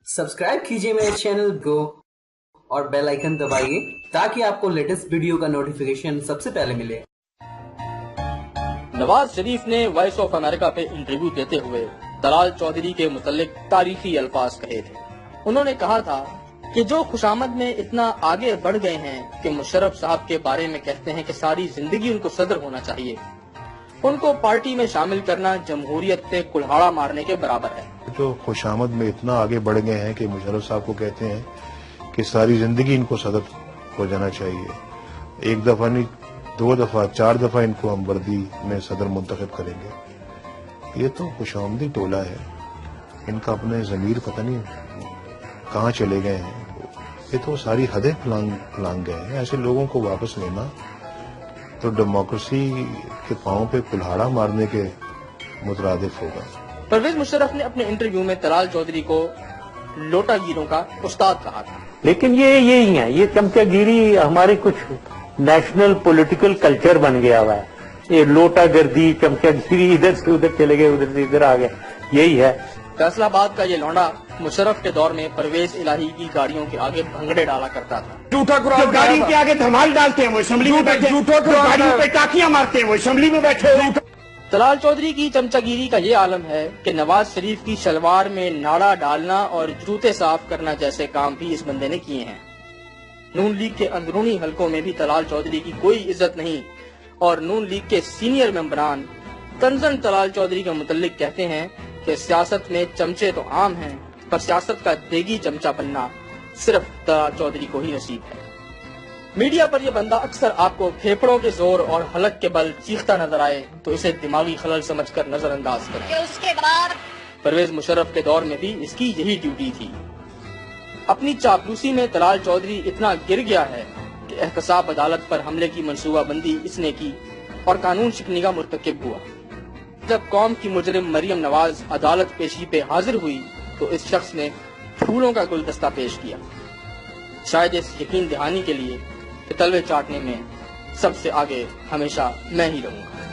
Subscribe कीजिए मेरे channel go और बेल आइकन दबाइए ताकि आपको लेटेस्ट वीडियो का नोटिफिकेशन सबसे पहले मिले। नवाज शरीफ ने वॉइस ऑफ अमेरिका पे इंटरव्यू देते हुए तलाल चौधरी के मुतल्लिक तारीखी अल्फाज कहे थे। उन्होंने कहा था कि जो खुशामद में इतना आगे बढ़ गए हैं कि मुशर्रफ साहब के बारे में कहते हैं कि सारी जिंदगी उनको सदर होना चाहिए, उनको पार्टी में शामिल करना जमहूरियत पे कुल्हाड़ा मारने के बराबर है। जो खुशामद में इतना आगे बढ़ गए हैं कि मुशर्रफ साहब को कहते हैं कि सारी जिंदगी इनको सदर हो जाना चाहिए, एक दफा नहीं 2 दफा 4 दफा इनको हम वर्दी में सदर मुंतखब करेंगे। ये तो खुशामदी टोला है, इनका अपने ज़मीर पता नहीं कहाँ चले गए हैं। ये तो सारी हदें फलांग गए हैं। ऐसे लोगों को वापस लेना तो डेमोक्रेसी के पांव पे कुल्हाड़ा मारने के मुतरादिफ होगा। परवेज मुशर्रफ ने अपने इंटरव्यू में तलाल चौधरी को लोटागिरों का उस्ताद कहा था। लेकिन ये यही है, ये चमचागिरी हमारे कुछ नेशनल पॉलिटिकल कल्चर बन गया हुआ है। ये लोटागर्दी, चमचागिरी, इधर से उधर चले गए, उधर से इधर आ गए, यही है। फैसलाबाद का ये लौंडा मुशर्रफ के दौर में परवेज इलाही की गाड़ियों के आगे भंगड़े डाला करता था। झूठा गाड़ी के आगे धमाल डालते हैं वो असेंबली में बैठे, गाड़ियों पे टाकियां मारते हैं वो असेंबली में बैठे। तलाल चौधरी की चमचागिरी का ये आलम है कि नवाज शरीफ की शलवार में नाड़ा डालना और जूते साफ करना जैसे काम भी इस बंदे ने किए हैं। नून लीग के अंदरूनी हलकों में भी तलाल चौधरी की कोई इज्जत नहीं और नून लीग के सीनियर मेंबरान तंजन तलाल चौधरी के मुतल्लिक कहते हैं कि सियासत में चमचे तो आम हैं, पर सियासत का देगी चमचा बनना सिर्फ तलाल चौधरी को ही नसीब है। मीडिया पर यह बंदा अक्सर आपको फेफड़ों के जोर और हलक के बल चीखता नजर आए तो इसे दिमागी खलल समझकर नजरअंदाज करें। उसके बाद परवेज मुशर्रफ के दौर में भी इसकी यही ड्यूटी थी। अपनी चापलूसी में तलाल चौधरी इतना गिर गया है कि एहतसाब अदालत पर हमले की मंसूबाबंदी इसने की और कानून शिकनी का मुर्तकिब हुआ। जब कौम की मुजरिम मरियम नवाज अदालत पेशी पे हाजिर हुई तो इस शख्स ने फूलों का गुलदस्ता पेश किया, शायद इस यकीन दहानी के लिए कि तलवे चाटने में सबसे आगे हमेशा मैं ही रहूंगा।